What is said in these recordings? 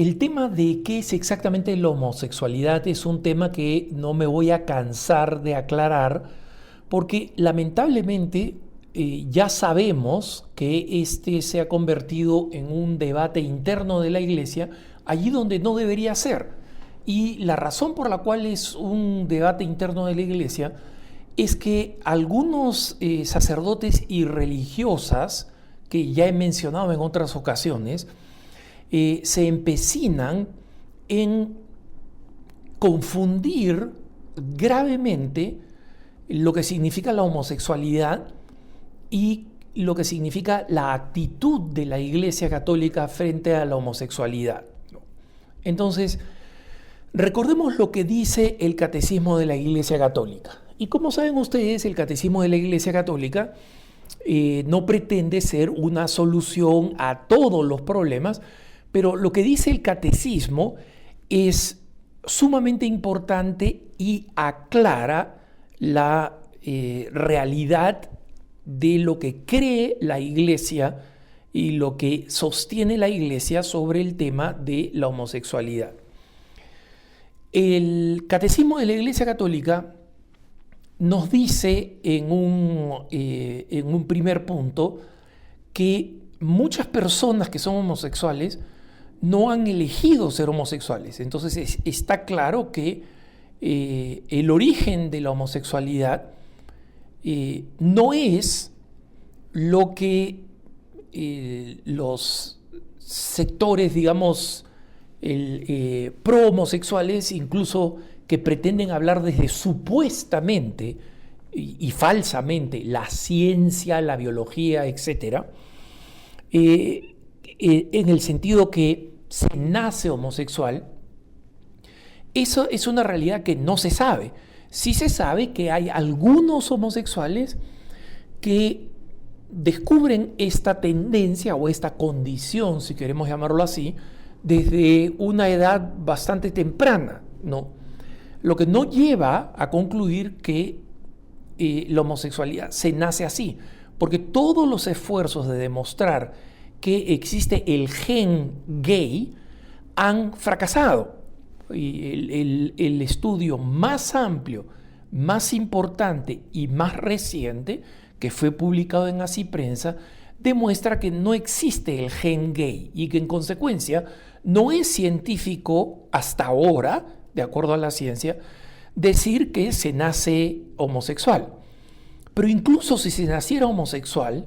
el tema de qué es exactamente la homosexualidad es un tema que no me voy a cansar de aclarar porque lamentablemente ya sabemos que este se ha convertido en un debate interno de la Iglesia allí donde no debería ser. Y la razón por la cual es un debate interno de la Iglesia es que algunos sacerdotes y religiosas, que ya he mencionado en otras ocasiones, se empecinan en confundir gravemente lo que significa la homosexualidad y lo que significa la actitud de la Iglesia Católica frente a la homosexualidad. Entonces, recordemos lo que dice el Catecismo de la Iglesia Católica. Y como saben ustedes, el Catecismo de la Iglesia Católica no pretende ser una solución a todos los problemas, pero lo que dice el Catecismo es sumamente importante y aclara la realidad de lo que cree la Iglesia y lo que sostiene la Iglesia sobre el tema de la homosexualidad. El Catecismo de la Iglesia Católica nos dice en un primer punto que muchas personas que son homosexuales no han elegido ser homosexuales. Entonces está claro que el origen de la homosexualidad no es lo que los sectores, digamos, pro homosexuales, incluso que pretenden hablar desde supuestamente y falsamente la ciencia, la biología, etc., en el sentido que se nace homosexual. Eso es una realidad que no se sabe. Sí se sabe que hay algunos homosexuales que descubren esta tendencia o esta condición, si queremos llamarlo así, desde una edad bastante temprana, ¿no? Lo que no lleva a concluir que la homosexualidad se nace así, porque todos los esfuerzos de demostrar que existe el gen gay han fracasado. Y el estudio más amplio, más importante y más reciente, que fue publicado en Así Prensa, demuestra que no existe el gen gay y que en consecuencia no es científico hasta ahora, de acuerdo a la ciencia, decir que se nace homosexual. Pero incluso si se naciera homosexual,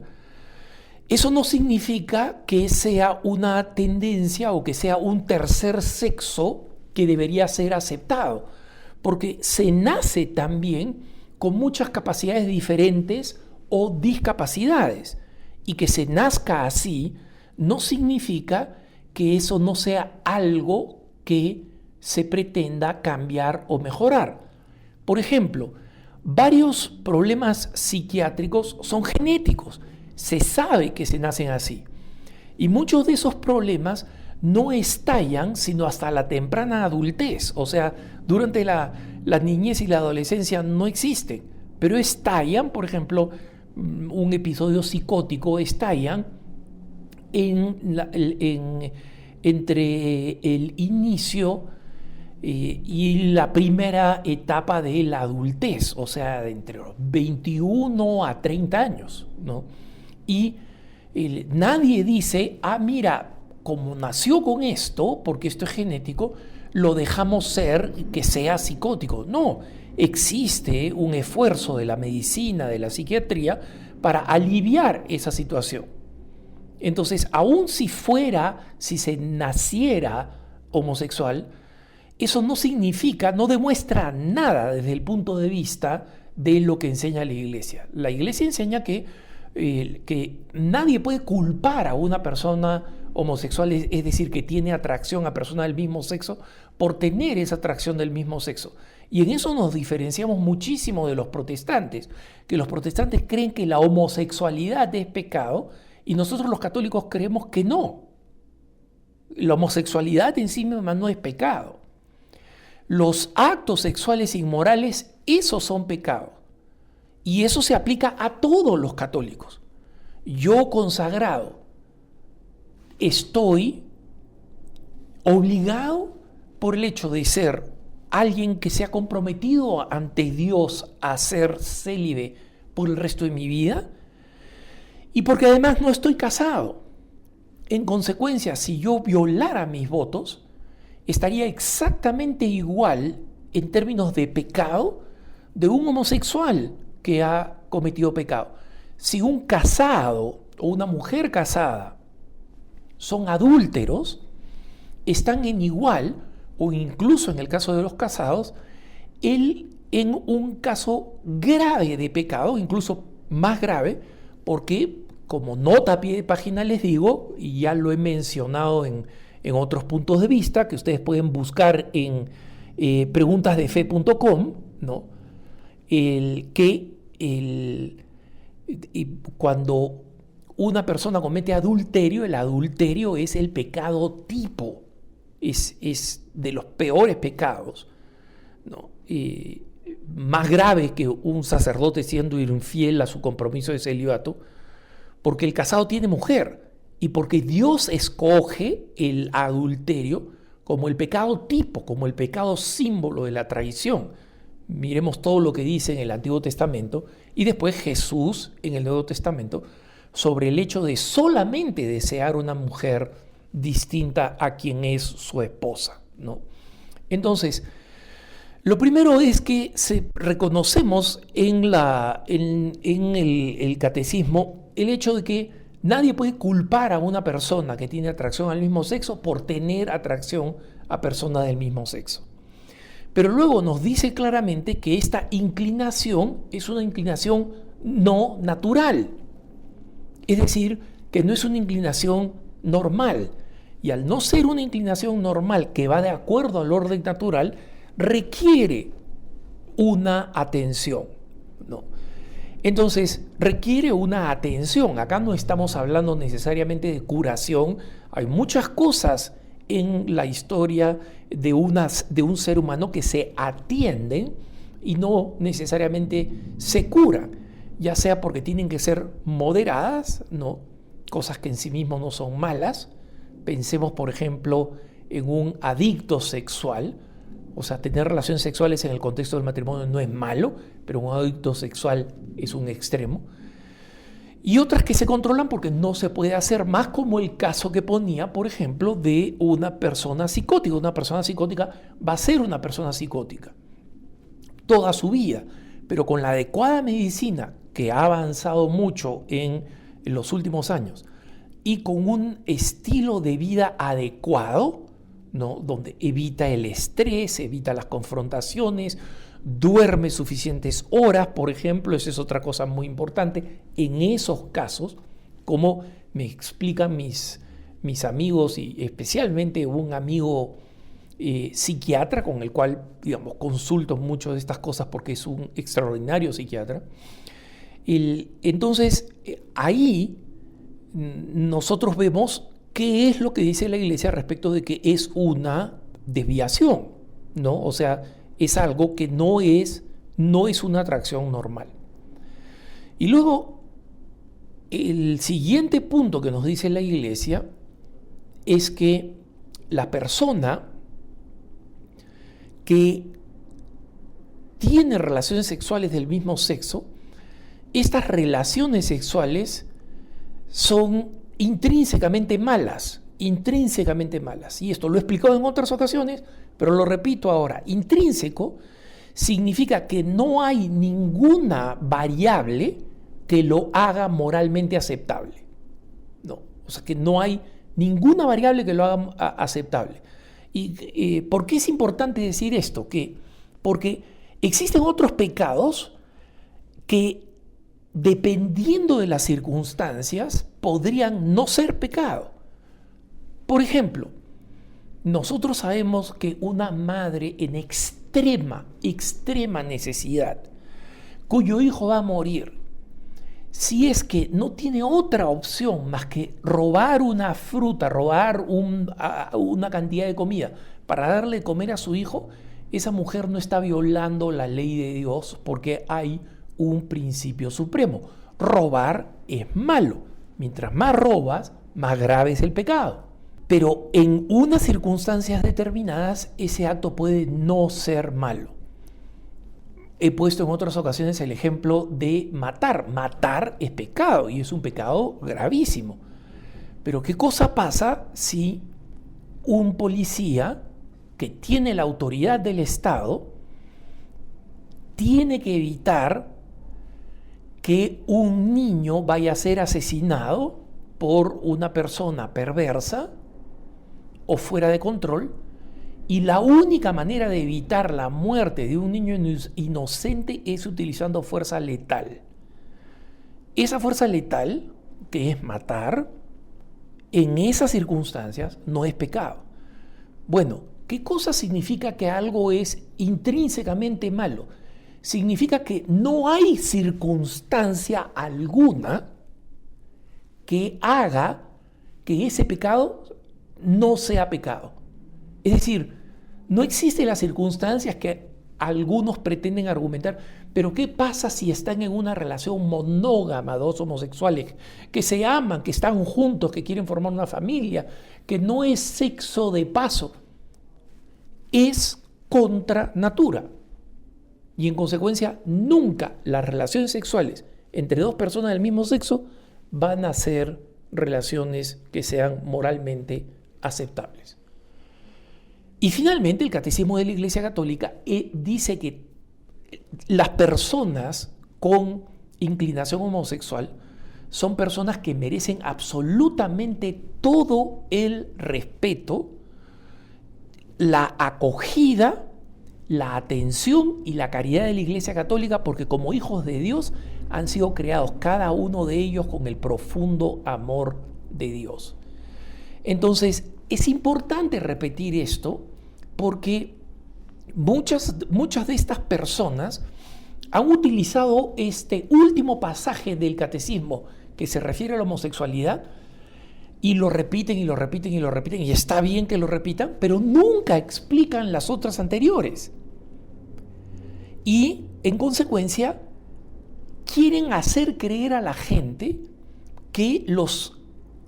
eso no significa que sea una tendencia o que sea un tercer sexo que debería ser aceptado, porque se nace también con muchas capacidades diferentes o discapacidades, y que se nazca así no significa que eso no sea algo que se pretenda cambiar o mejorar. Por ejemplo, varios problemas psiquiátricos son genéticos, se sabe que se nacen así, y muchos de esos problemas no estallan sino hasta la temprana adultez, o sea, durante la niñez y la adolescencia no existen, pero estallan, por ejemplo, un episodio psicótico estallan entre el inicio y la primera etapa de la adultez, o sea, de entre los 21 a 30 años, ¿no? Y nadie dice, mira, como nació con esto, porque esto es genético, lo dejamos ser que sea psicótico. No, existe un esfuerzo de la medicina, de la psiquiatría, para aliviar esa situación. Entonces, aun si se naciera homosexual, eso no significa, no demuestra nada desde el punto de vista de lo que enseña la Iglesia. La Iglesia enseña que nadie puede culpar a una persona homosexual, es decir, que tiene atracción a personas del mismo sexo, por tener esa atracción del mismo sexo. Y en eso nos diferenciamos muchísimo de los protestantes, que los protestantes creen que la homosexualidad es pecado y nosotros los católicos creemos que no. La homosexualidad en sí misma no es pecado. Los actos sexuales inmorales, esos son pecados. Y eso se aplica a todos los católicos. Yo, consagrado, estoy obligado por el hecho de ser alguien que se ha comprometido ante Dios a ser célibe por el resto de mi vida, y porque además no estoy casado. En consecuencia, si yo violara mis votos, estaría exactamente igual en términos de pecado de un homosexual que ha cometido pecado. Si un casado o una mujer casada son adúlteros, están en igual, o incluso en el caso de los casados, él en un caso grave de pecado, incluso más grave, porque como nota a pie de página les digo, y ya lo he mencionado en otros puntos de vista, que ustedes pueden buscar en preguntasdefe.com, ¿no? Cuando una persona comete adulterio, el adulterio es el pecado tipo, es de los peores pecados, ¿no? Más grave que un sacerdote siendo infiel a su compromiso de celibato, porque el casado tiene mujer y porque Dios escoge el adulterio como el pecado tipo, como el pecado símbolo de la traición. Miremos todo lo que dice en el Antiguo Testamento y después Jesús en el Nuevo Testamento sobre el hecho de solamente desear una mujer distinta a quien es su esposa, ¿no? Entonces, lo primero es que reconocemos en el catecismo el hecho de que nadie puede culpar a una persona que tiene atracción al mismo sexo por tener atracción a personas del mismo sexo. Pero luego nos dice claramente que esta inclinación es una inclinación no natural. Es decir, que no es una inclinación normal. Y al no ser una inclinación normal que va de acuerdo al orden natural, requiere una atención, ¿no? Entonces, requiere una atención. Acá no estamos hablando necesariamente de curación. Hay muchas cosas en la historia de un ser humano que se atienden y no necesariamente se curan, ya sea porque tienen que ser moderadas, ¿no? Cosas que en sí mismos no son malas. Pensemos, por ejemplo, en un adicto sexual. O sea, tener relaciones sexuales en el contexto del matrimonio no es malo, pero un adicto sexual es un extremo. Y otras que se controlan porque no se puede hacer más, como el caso que ponía, por ejemplo, de una persona psicótica. Una persona psicótica va a ser una persona psicótica toda su vida, pero con la adecuada medicina que ha avanzado mucho en los últimos años y con un estilo de vida adecuado, ¿no? Donde evita el estrés, evita las confrontaciones, duerme suficientes horas, por ejemplo. Esa es otra cosa muy importante. En esos casos, como me explican mis amigos, y especialmente un amigo psiquiatra con el cual, digamos, consulto mucho de estas cosas porque es un extraordinario psiquiatra. Entonces, ahí nosotros vemos qué es lo que dice la Iglesia respecto de que es una desviación, ¿no? O sea, es algo que no es una atracción normal. Y luego, el siguiente punto que nos dice la Iglesia es que la persona que tiene relaciones sexuales del mismo sexo, estas relaciones sexuales son intrínsecamente malas. Y esto lo he explicado en otras ocasiones, pero lo repito ahora. Intrínseco significa que no hay ninguna variable que lo haga moralmente aceptable. No, o sea, que no hay ninguna variable que lo haga aceptable. ¿Y por qué es importante decir esto? Porque existen otros pecados que, dependiendo de las circunstancias, podrían no ser pecado. Por ejemplo, nosotros sabemos que una madre en extrema necesidad, cuyo hijo va a morir, si es que no tiene otra opción más que robar una fruta, robar una cantidad de comida para darle de comer a su hijo, esa mujer no está violando la ley de Dios, porque hay un principio supremo. Robar es malo. Mientras más robas, más grave es el pecado. pero en unas circunstancias determinadas ese acto puede no ser malo. He puesto en otras ocasiones el ejemplo de matar. Matar es pecado y es un pecado gravísimo. Pero ¿qué cosa pasa si un policía que tiene la autoridad del Estado tiene que evitar que un niño vaya a ser asesinado por una persona perversa o fuera de control? Y la única manera de evitar la muerte de un niño inocente es utilizando fuerza letal. Esa fuerza letal, que es matar, en esas circunstancias no es pecado. Bueno, ¿qué cosa significa que algo es intrínsecamente malo? Significa que no hay circunstancia alguna que haga que ese pecado no sea pecado. Es decir, no existen las circunstancias que algunos pretenden argumentar, pero ¿qué pasa si están en una relación monógama, dos homosexuales, que se aman, que están juntos, que quieren formar una familia, que no es sexo de paso? Es contra natura. Y en consecuencia, nunca las relaciones sexuales entre dos personas del mismo sexo van a ser relaciones que sean moralmente aceptables. Y finalmente, el Catecismo de la Iglesia Católica dice que las personas con inclinación homosexual son personas que merecen absolutamente todo el respeto, la acogida, la atención y la caridad de la Iglesia Católica, porque como hijos de Dios han sido creados cada uno de ellos con el profundo amor de Dios. Entonces, es importante repetir esto porque muchas de estas personas han utilizado este último pasaje del catecismo que se refiere a la homosexualidad y lo repiten y lo repiten y lo repiten, y está bien que lo repitan, pero nunca explican las otras anteriores. Y en consecuencia quieren hacer creer a la gente que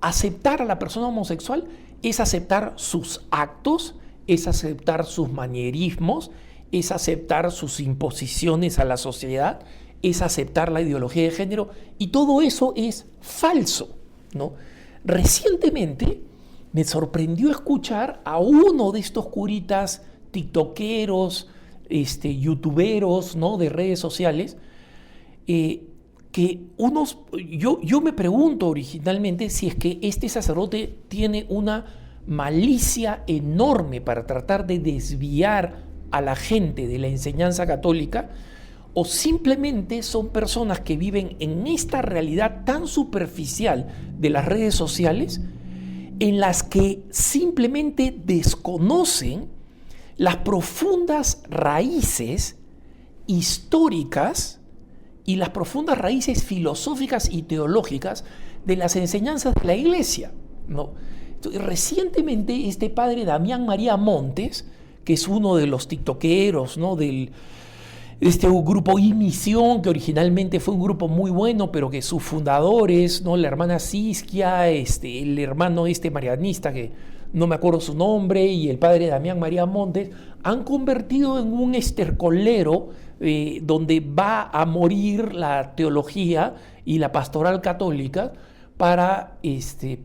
aceptar a la persona homosexual es aceptar sus actos, es aceptar sus manierismos, es aceptar sus imposiciones a la sociedad, es aceptar la ideología de género, y todo eso es falso, ¿no? Recientemente me sorprendió escuchar a uno de estos curitas tiktokeros, youtuberos, ¿no?, de redes sociales, yo me pregunto originalmente si es que este sacerdote tiene una malicia enorme para tratar de desviar a la gente de la enseñanza católica, o simplemente son personas que viven en esta realidad tan superficial de las redes sociales, en las que simplemente desconocen las profundas raíces históricas y las profundas raíces filosóficas y teológicas de las enseñanzas de la Iglesia, ¿no? Entonces, recientemente este padre Damián María Montes, que es uno de los tiktokeros, ¿no?, del grupo Y Misión, que originalmente fue un grupo muy bueno, pero que sus fundadores, ¿no?, la hermana Sisquia, el hermano marianista, que no me acuerdo su nombre, y el padre Damián María Montes, han convertido en un estercolero donde va a morir la teología y la pastoral católica para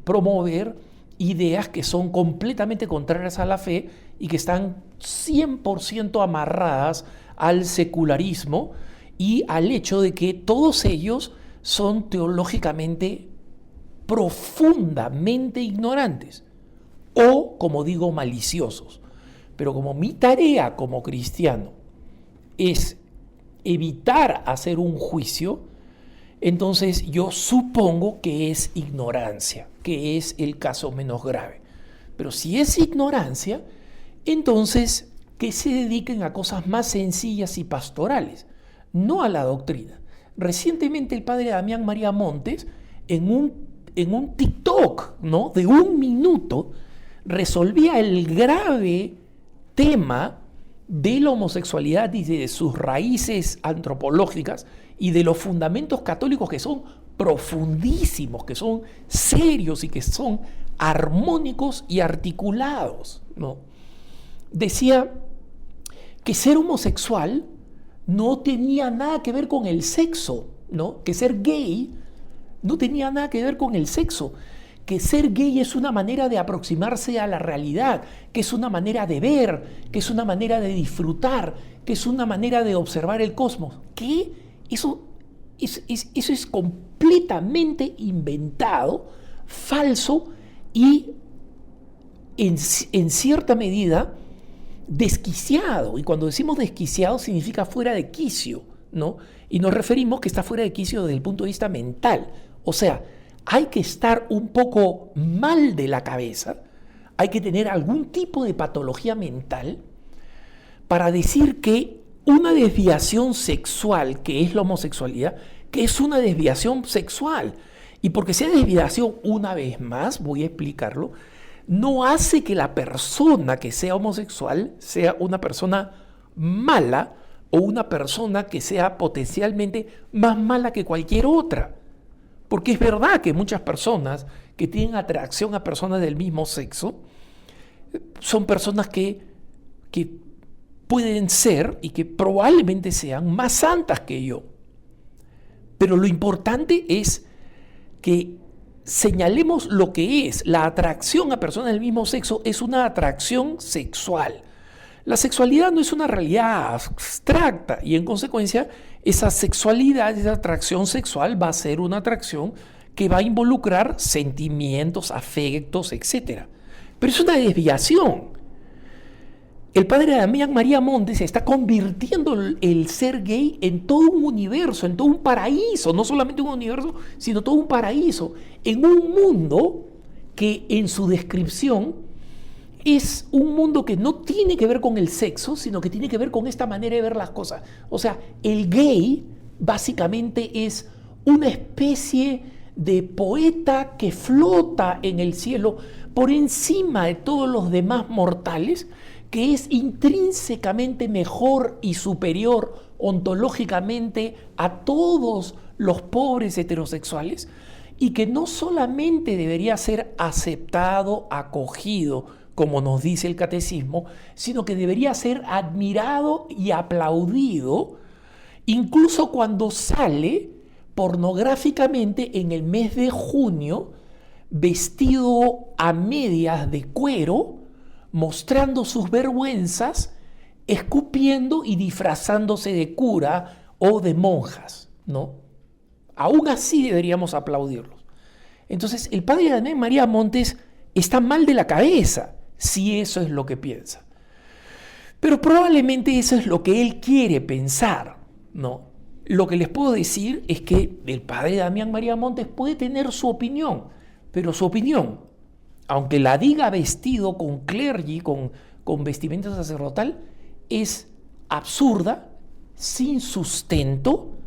promover ideas que son completamente contrarias a la fe y que están 100% amarradas al secularismo y al hecho de que todos ellos son teológicamente profundamente ignorantes o, como digo, maliciosos. Pero como mi tarea como cristiano es evitar hacer un juicio, entonces yo supongo que es ignorancia, que es el caso menos grave. Pero si es ignorancia, entonces que se dediquen a cosas más sencillas y pastorales, no a la doctrina. Recientemente el padre Damián María Montes, en un TikTok, ¿no?, de 1 minuto, resolvía el grave tema de la homosexualidad y de sus raíces antropológicas, y de los fundamentos católicos que son profundísimos, que son serios y que son armónicos y articulados, ¿no? Decía que ser homosexual no tenía nada que ver con el sexo, ¿no? Que ser gay no tenía nada que ver con el sexo, que ser gay es una manera de aproximarse a la realidad, que es una manera de ver, que es una manera de disfrutar, que es una manera de observar el cosmos. ¿Qué? Eso es completamente inventado, falso y en cierta medida desquiciado. Y cuando decimos desquiciado significa fuera de quicio, ¿no? Y nos referimos que está fuera de quicio desde el punto de vista mental. O sea, hay que estar un poco mal de la cabeza, hay que tener algún tipo de patología mental para decir que una desviación sexual, que es la homosexualidad, que es una desviación sexual. Y porque sea desviación, una vez más, voy a explicarlo, no hace que la persona que sea homosexual sea una persona mala o una persona que sea potencialmente más mala que cualquier otra. Porque es verdad que muchas personas que tienen atracción a personas del mismo sexo son personas que pueden ser y que probablemente sean más santas que yo. Pero lo importante es que señalemos lo que es. La atracción a personas del mismo sexo es una atracción sexual. La sexualidad no es una realidad abstracta y en consecuencia esa sexualidad, esa atracción sexual va a ser una atracción que va a involucrar sentimientos, afectos, etc. Pero es una desviación. El padre Damián María Montes está convirtiendo el ser gay en todo un universo, en todo un paraíso, no solamente un universo, sino todo un paraíso, en un mundo que en su descripción es un mundo que no tiene que ver con el sexo, sino que tiene que ver con esta manera de ver las cosas. O sea, el gay básicamente es una especie de poeta que flota en el cielo por encima de todos los demás mortales, que es intrínsecamente mejor y superior ontológicamente a todos los pobres heterosexuales, y que no solamente debería ser aceptado, acogido, como nos dice el catecismo, sino que debería ser admirado y aplaudido, incluso cuando sale pornográficamente en el mes de junio, vestido a medias de cuero, mostrando sus vergüenzas, escupiendo y disfrazándose de cura o de monjas, ¿no? Aún así deberíamos aplaudirlos. Entonces, el padre Damián María Montes está mal de la cabeza, si eso es lo que piensa. Pero probablemente eso es lo que él quiere pensar, ¿no? Lo que les puedo decir es que el padre Damián María Montes puede tener su opinión, pero su opinión, aunque la diga vestido con clergy, con vestimenta sacerdotal, es absurda, sin sustento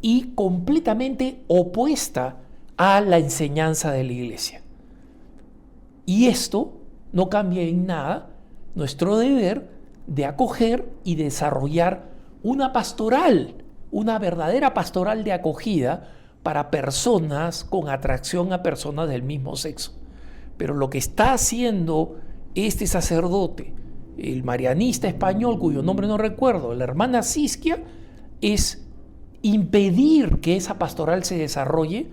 y completamente opuesta a la enseñanza de la Iglesia. Y esto no cambia en nada nuestro deber de acoger y desarrollar una pastoral, una verdadera pastoral de acogida para personas con atracción a personas del mismo sexo. Pero lo que está haciendo este sacerdote, el marianista español, cuyo nombre no recuerdo, la hermana Sisquia, es impedir que esa pastoral se desarrolle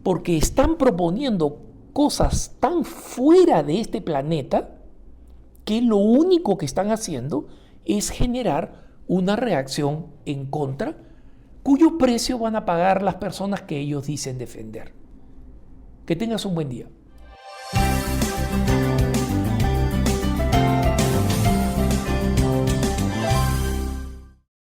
porque están proponiendo cosas tan fuera de este planeta que lo único que están haciendo es generar una reacción en contra, cuyo precio van a pagar las personas que ellos dicen defender. Que tengas un buen día.